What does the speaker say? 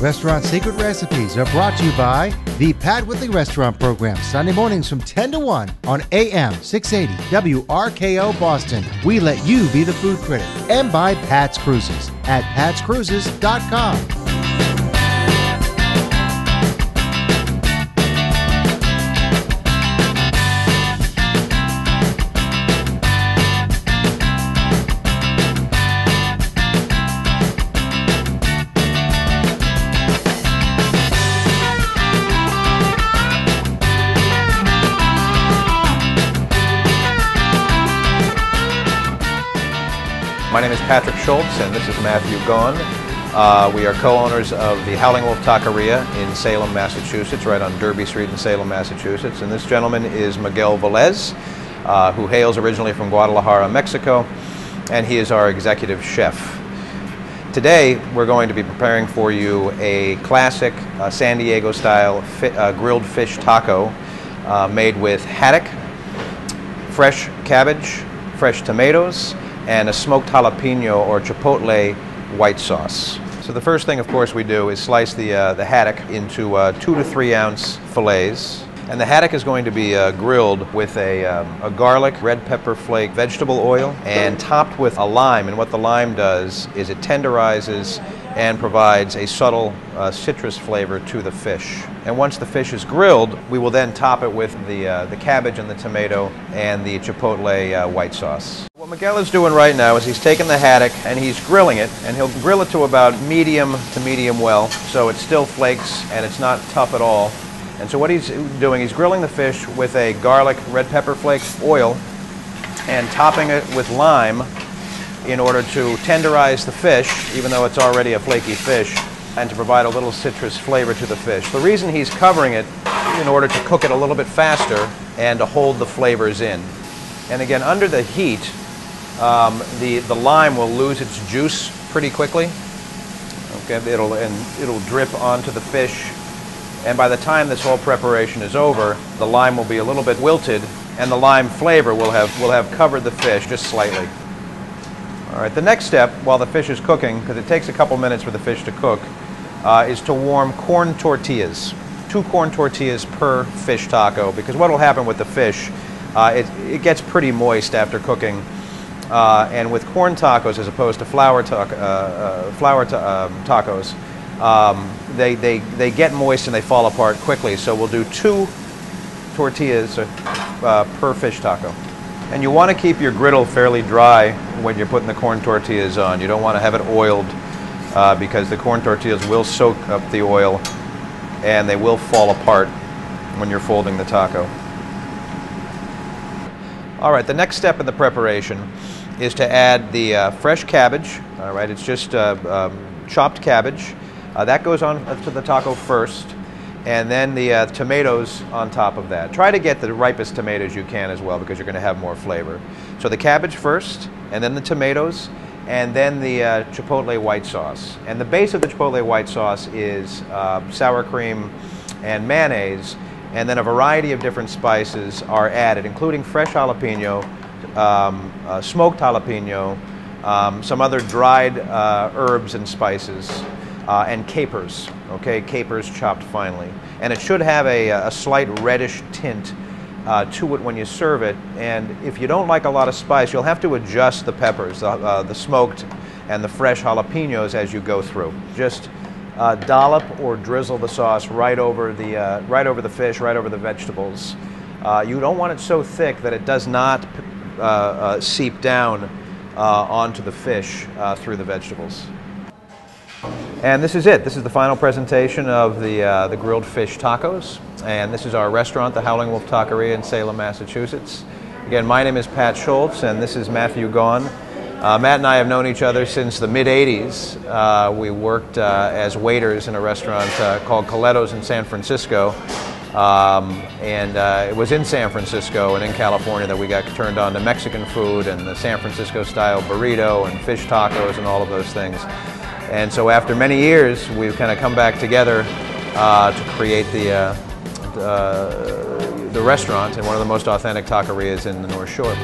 Restaurant Secret Recipes are brought to you by the Pat Whitley Restaurant Program, Sunday mornings from 10 to 1 on AM 680 WRKO Boston. We let you be the food critic. And by Pat's Cruises at patscruises.com. My name is Patrick Schultz, and this is Matthew Gaughan. We are co-owners of the Howling Taqueria in Salem, Massachusetts, right on Derby Street in Salem, Massachusetts. And this gentleman is Miguel Velez, who hails originally from Guadalajara, Mexico, and he is our executive chef. Today, we're going to be preparing for you a classic San Diego-style grilled fish taco made with haddock, fresh cabbage, fresh tomatoes, and a smoked jalapeno or chipotle white sauce. So the first thing, of course, we do is slice the haddock into 2 to 3 ounce fillets. And the haddock is going to be grilled with a garlic, red pepper flake vegetable oil and topped with a lime. And what the lime does is it tenderizes and provides a subtle citrus flavor to the fish. And once the fish is grilled, we will then top it with the cabbage and the tomato and the chipotle white sauce. What Miguel is doing right now is he's taking the haddock and he's grilling it, and he'll grill it to about medium to medium well, so it still flakes and it's not tough at all. And so what he's doing, he's grilling the fish with a garlic, red pepper flakes oil and topping it with lime in order to tenderize the fish, even though it's already a flaky fish, and to provide a little citrus flavor to the fish. The reason he's covering it in order to cook it a little bit faster and to hold the flavors in. And again, under the heat, the lime will lose its juice pretty quickly. Okay, it'll drip onto the fish, and by the time this whole preparation is over, the lime will be a little bit wilted, and the lime flavor will have covered the fish just slightly. All right, the next step while the fish is cooking, because it takes a couple minutes for the fish to cook, is to warm corn tortillas. 2 corn tortillas per fish taco, because what will happen with the fish, it gets pretty moist after cooking. And with corn tacos as opposed to flour tacos, they get moist and they fall apart quickly. So we'll do 2 tortillas per fish taco. And you want to keep your griddle fairly dry when you're putting the corn tortillas on. You don't want to have it oiled because the corn tortillas will soak up the oil and they will fall apart when you're folding the taco. All right, the next step in the preparation is to add the fresh cabbage. All right, it's just chopped cabbage. That goes on to the taco first, and then the tomatoes on top of that. Try to get the ripest tomatoes you can as well, because you're going to have more flavor. So the cabbage first, and then the tomatoes, and then the chipotle white sauce. And the base of the chipotle white sauce is sour cream and mayonnaise, and then a variety of different spices are added, including fresh jalapeno, smoked jalapeno, some other dried herbs and spices, and capers, okay, capers chopped finely. And it should have a slight reddish tint to it when you serve it. And if you don't like a lot of spice, you'll have to adjust the peppers, the smoked and the fresh jalapenos as you go through. Just dollop or drizzle the sauce right over the fish, right over the vegetables. You don't want it so thick that it does not seep down onto the fish through the vegetables. And this is it. This is the final presentation of the grilled fish tacos. And this is our restaurant, the Howling Wolf Taqueria in Salem, Massachusetts. Again, my name is Pat Schultz, and this is Matthew Gaughan. Matt and I have known each other since the mid-'80s. We worked as waiters in a restaurant called Coletto's in San Francisco. It was in San Francisco and in California that we got turned on to Mexican food and the San Francisco-style burrito and fish tacos and all of those things. And so after many years, we've kind of come back together to create the restaurant and one of the most authentic taquerias in the North Shore.